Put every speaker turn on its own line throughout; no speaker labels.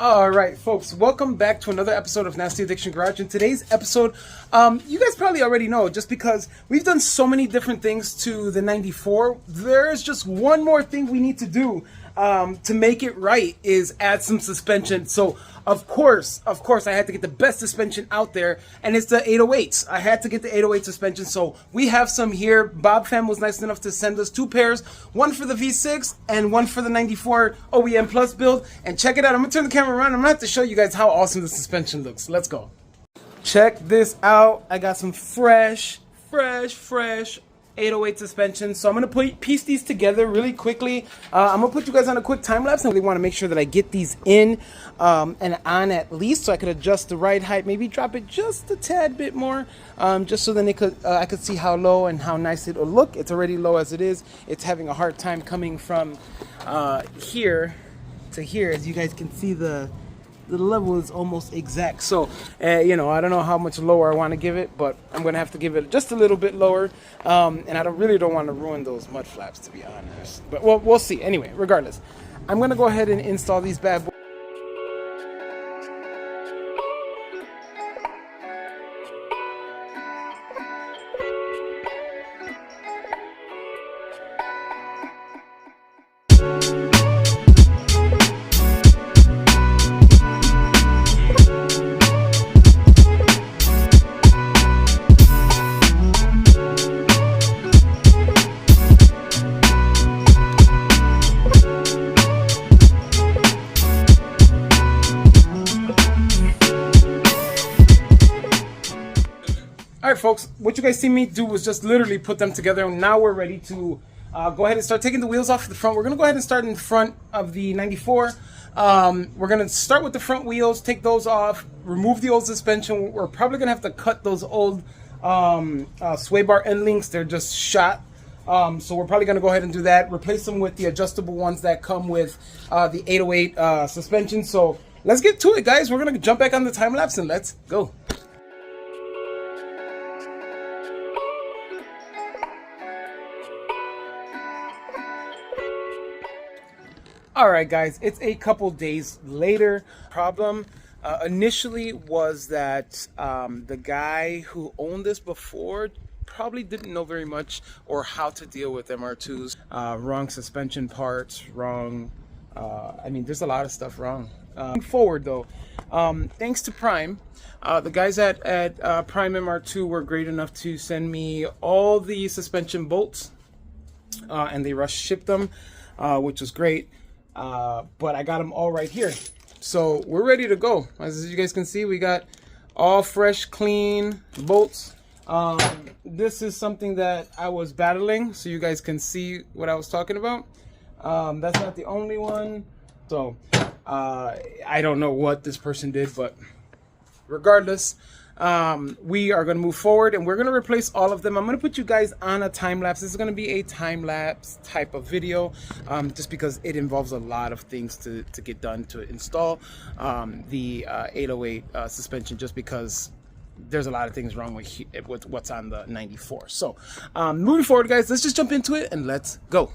Alright folks, welcome back to another episode of Nasty Addiction Garage. In today's episode, you guys probably already know, just because we've done so many different things to the 94, there's just one more thing we need to do to make it right, is add some suspension. So of course I had to get the best suspension out there, and it's the 808s. I had to get the 808 suspension, so we have some here. Pham was nice enough to send us two pairs, one for the V6 and one for the 94 OEM Plus build. And check it out, I'm gonna turn the camera around, I'm gonna have to show you guys how awesome the suspension looks. Let's go. Check this out, I got some fresh 808 suspension. So I'm gonna piece these together really quickly. I'm gonna put you guys on a quick time lapse. I really want to make sure that I get these in and on at least, so I could adjust the ride height, maybe drop it just a tad bit more, just so then I could see how low and how nice it'll look. It's already low as it is. It's having a hard time coming from here to here. As you guys can see, the level is almost exact. So you know, I don't know how much lower I want to give it, but I'm gonna have to give it just a little bit lower, and I really don't want to ruin those mud flaps, to be honest, but we'll see. Anyway, regardless, I'm gonna go ahead and install these bad boys. Alright folks, what you guys see me do was just literally put them together, and now we're ready to go ahead and start taking the wheels off the front. We're going to go ahead and start in front of the 94. We're going to start with the front wheels, take those off, remove the old suspension. We're probably going to have to cut those old sway bar end links. They're just shot. So we're probably going to go ahead and do that, replace them with the adjustable ones that come with the 808 suspension. So let's get to it, guys. We're going to jump back on the time lapse and let's go. Alright guys, it's a couple days later. Problem initially was that the guy who owned this before probably didn't know very much or how to deal with MR2s. Wrong suspension parts, wrong, I mean, there's a lot of stuff wrong. Forward though, thanks to Prime, the guys at Prime MR2 were great enough to send me all the suspension bolts, and they rush shipped them, which was great. But I got them all right here, so we're ready to go. As you guys can see, we got all fresh, clean bolts. This is something that I was battling, so you guys can see what I was talking about. That's not the only one, so I don't know what this person did, but regardless, we are going to move forward and we're going to replace all of them. I'm going to put you guys on a time lapse. This is going to be a time lapse type of video, just because it involves a lot of things to get done to install the 808 suspension, just because there's a lot of things wrong with what's on the 94. So moving forward, guys, let's just jump into it and let's go.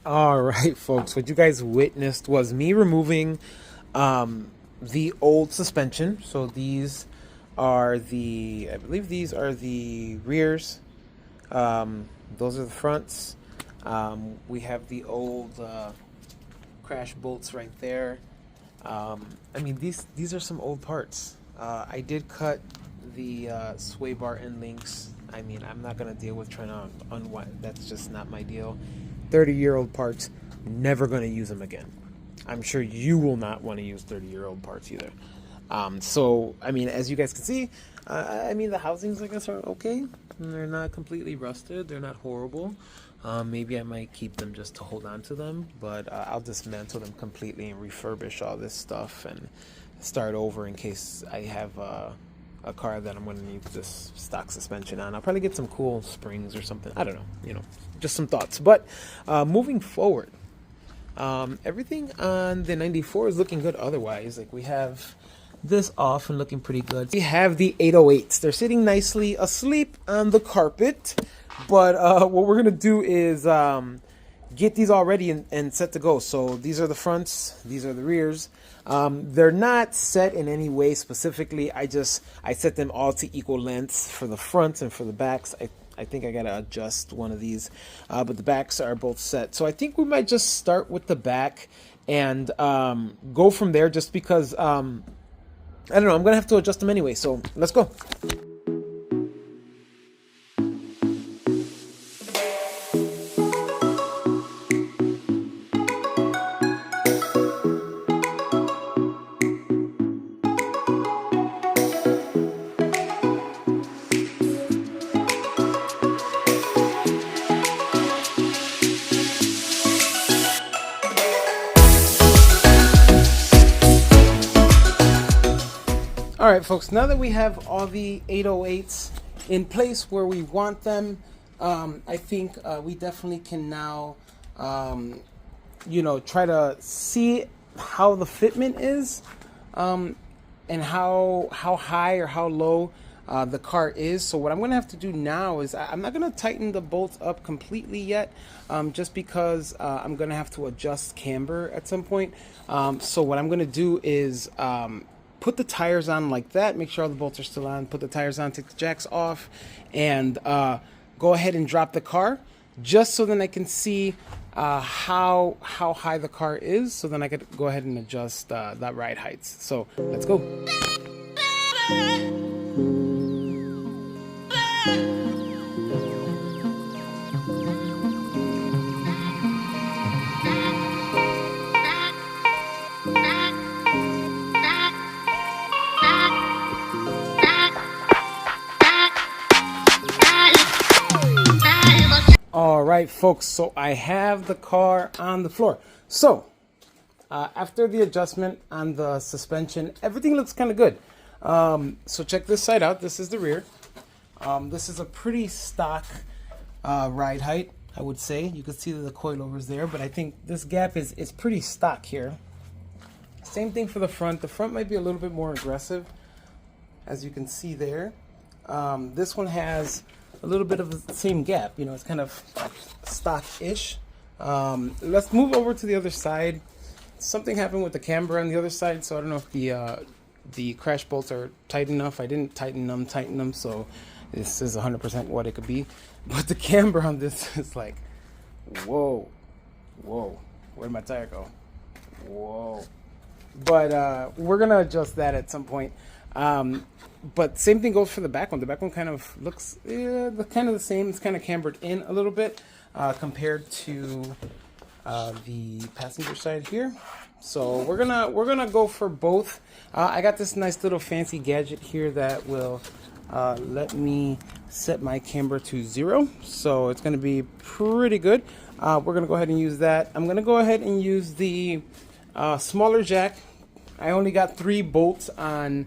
Alright folks, what you guys witnessed was me removing the old suspension. So these are the, I believe these are the rears, those are the fronts. We have the old crash bolts right there. I mean, these are some old parts. I did cut the sway bar end links. I mean, I'm not going to deal with trying to unwind. That's just not my deal. 30-year-old parts, never going to use them again. I'm sure you will not want to use 30-year-old parts either. So, I mean, as you guys can see, I mean, the housings, I guess, are okay. They're not completely rusted. They're not horrible. Maybe I might keep them just to hold on to them, but I'll dismantle them completely and refurbish all this stuff and start over in case I have a car that I'm going to need this stock suspension on. I'll probably get some cool springs or something. I don't know, you know, just some thoughts. But moving forward, everything on the 94 is looking good otherwise. Like, we have this off and looking pretty good. We have the 808s. They're sitting nicely asleep on the carpet. But what we're going to do is get these all ready and set to go. So these are the fronts. These are the rears. They're not set in any way specifically. I set them all to equal lengths for the fronts and for the backs. I think I got to adjust one of these. But the backs are both set. So I think we might just start with the back and go from there just because, I don't know, I'm going to have to adjust them anyway. So let's go. All right, folks, now that we have all the 808s in place where we want them, I think we definitely can now, you know, try to see how the fitment is and how high or how low the car is. So what I'm going to have to do now is I'm not going to tighten the bolts up completely yet, just because I'm going to have to adjust camber at some point. So what I'm going to do is put the tires on like that, make sure all the bolts are still on, put the tires on, take the jacks off, and go ahead and drop the car, just so then I can see how high the car is, so then I could go ahead and adjust that ride heights. So let's go. All right, folks, so I have the car on the floor. So after the adjustment on the suspension, everything looks kind of good. So check this side out. This is the rear. This is a pretty stock ride height, I would say. You can see the coilovers there, but I think this gap is pretty stock here. Same thing for the front. The front might be a little bit more aggressive, as you can see there. This one has a little bit of the same gap, you know, it's kind of stock-ish. Let's move over to the other side. Something happened with the camber on the other side, so I don't know if the crash bolts are tight enough. I didn't tighten them, so this is 100% what it could be. But the camber on this is like, whoa, where'd my tire go? Whoa. But we're gonna adjust that at some point. But same thing goes for the back one. The back one kind of looks kind of the same. It's kind of cambered in a little bit compared to the passenger side here. So we're gonna go for both. I got this nice little fancy gadget here that will let me set my camber to 0. So it's gonna be pretty good. We're gonna go ahead and use that. I'm gonna go ahead and use the smaller jack. I only got 3 bolts on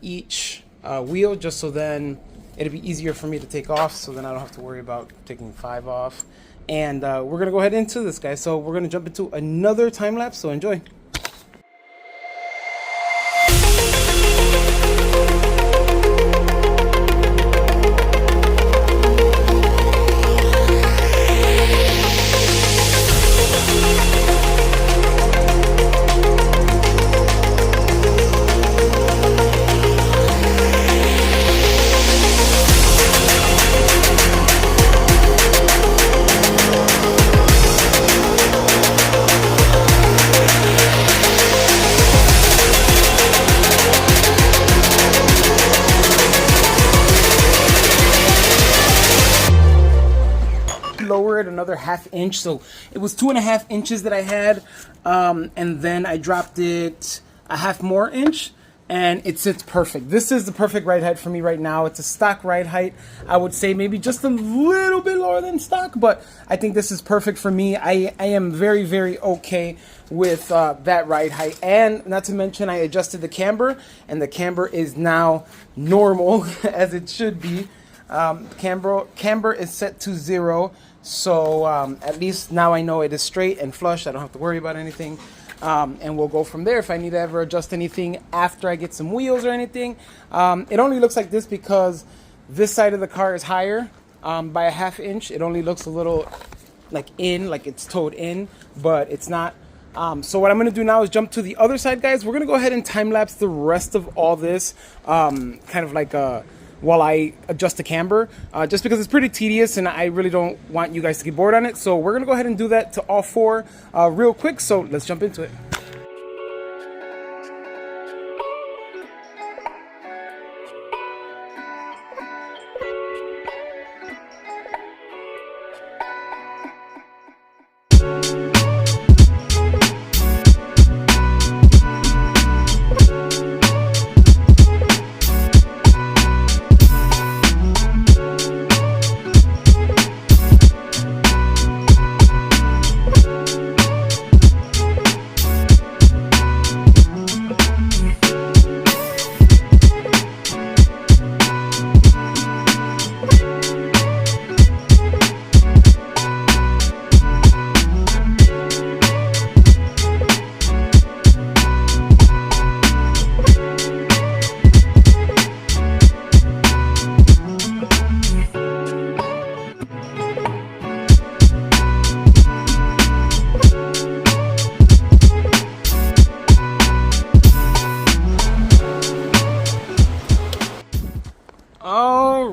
each wheel, just so then it'll be easier for me to take off, so then I don't have to worry about taking 5 off. And we're gonna go ahead into this, guys. So we're gonna jump into another time lapse, so enjoy. Lower it another ½ inch, so it was 2.5 inches that I had, and then I dropped it a half more inch, and it sits perfect. This is the perfect ride height for me right now. It's a stock ride height. I would say maybe just a little bit lower than stock, but I think this is perfect for me. I am very, very okay with that ride height. And not to mention, I adjusted the camber, and the camber is now normal as it should be. Camber is set to 0, so at least now I know it is straight and flush. I don't have to worry about anything. And we'll go from there. If I need to ever adjust anything after I get some wheels or anything, it only looks like this because this side of the car is higher by a ½ inch. It only looks a little like it's towed in, but it's not. So what I'm going to do now is jump to the other side, guys. We're going to go ahead and time lapse the rest of all this, kind of like while I adjust the camber, just because it's pretty tedious and I really don't want you guys to get bored on it. So we're going to go ahead and do that to all 4 real quick. So let's jump into it.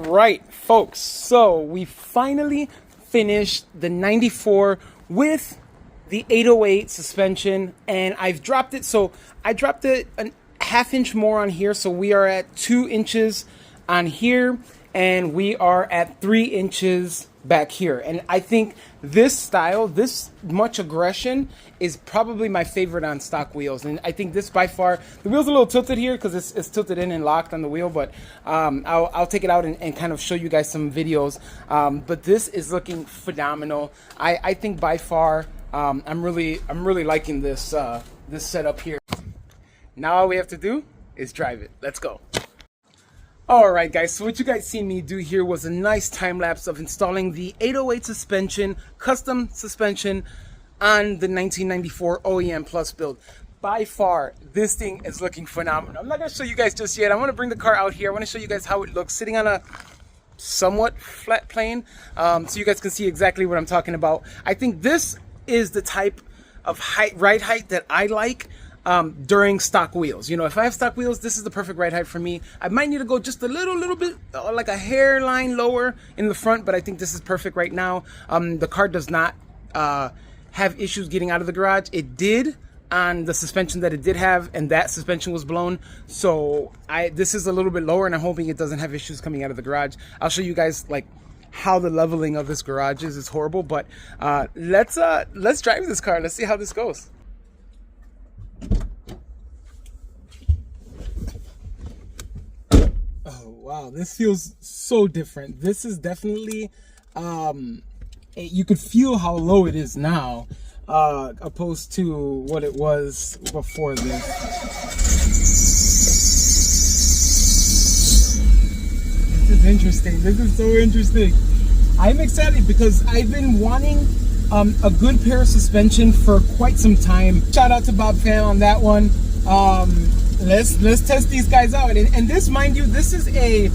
Right, folks, so we finally finished the 94 with the 808 suspension, and I've dropped it. So I dropped it a ½ inch more on here, so we are at 2 inches on here, and we are at 3 inches back here. And I think this style, this much aggression, is probably my favorite on stock wheels. And I think this by far, the wheel's a little tilted here because it's tilted in and locked on the wheel, but I'll take it out and kind of show you guys some videos. But this is looking phenomenal. I think by far, I'm really liking this this setup here. Now all we have to do is drive it. Let's go. Alright guys, so what you guys seen me do here was a nice time lapse of installing the 808 suspension, custom suspension on the 1994 OEM Plus build. By far, this thing is looking phenomenal. I'm not going to show you guys just yet. I want to bring the car out here. I want to show you guys how it looks sitting on a somewhat flat plane, so you guys can see exactly what I'm talking about. I think this is the type of ride height that I like during stock wheels. You know, if I have stock wheels, this is the perfect ride height for me. I might need to go just a little bit, like a hairline lower in the front, but I think this is perfect right now. The car does not have issues getting out of the garage. It did on the suspension that it did have, and that suspension was blown. So this is a little bit lower, and I'm hoping it doesn't have issues coming out of the garage. I'll show you guys like how the leveling of this garage is. It's horrible, but let's drive this car. Let's see how this goes. Oh wow, this feels so different. This is definitely you could feel how low it is now, opposed to what it was before this. This is interesting. This is so interesting. I'm excited because I've been wanting a good pair of suspension for quite some time. Shout out to Bob Pham on that one. Let's test these guys out. And this, mind you, this is a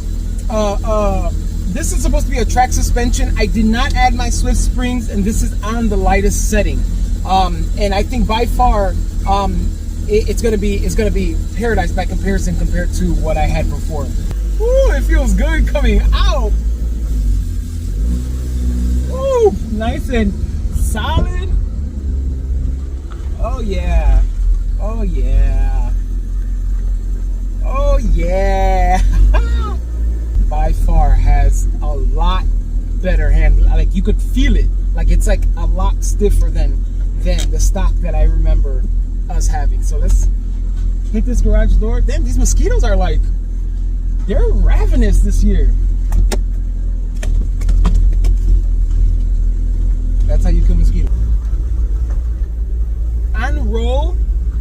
this is supposed to be a track suspension. I did not add my Swift springs, and this is on the lightest setting. And I think by far it's gonna be paradise by comparison compared to what I had before. Ooh, it feels good coming out. Ooh, nice and solid. Oh yeah. Oh yeah. Oh yeah. By far has a lot better handle. Like you could feel it. Like it's like a lot stiffer than the stock that I remember us having. So let's hit this garage door. Damn, these mosquitoes are like, they're ravenous this year. That's how you kill mosquitoes. On roll,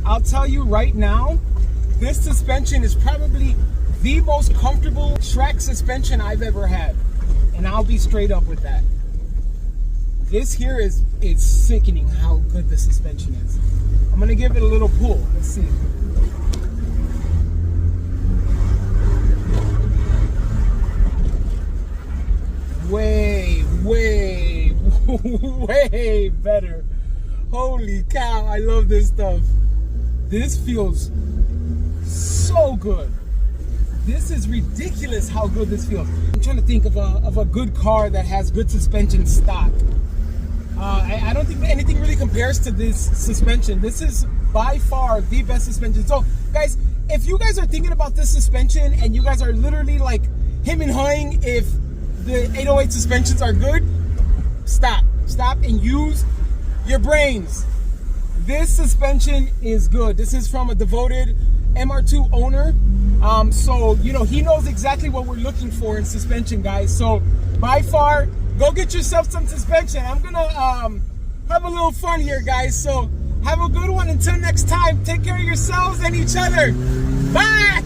I'll tell you right now, this suspension is probably the most comfortable track suspension I've ever had. And I'll be straight up with that. This here it's sickening how good the suspension is. I'm gonna give it a little pull. Let's see. Way, way, way better. Holy cow, I love this stuff. This feels so good. This is ridiculous how good this feels. I'm trying to think of a good car that has good suspension stock. I don't think anything really compares to this suspension. This is by far the best suspension. So guys, if you guys are thinking about this suspension and you guys are literally like him and hawing if the 808 suspensions are good, stop and use your brains. This suspension is good. This is from a devoted MR2 owner. So, you know, he knows exactly what we're looking for in suspension, guys. So, by far, go get yourself some suspension. I'm gonna have a little fun here, guys. So, have a good one. Until next time, take care of yourselves and each other. Bye!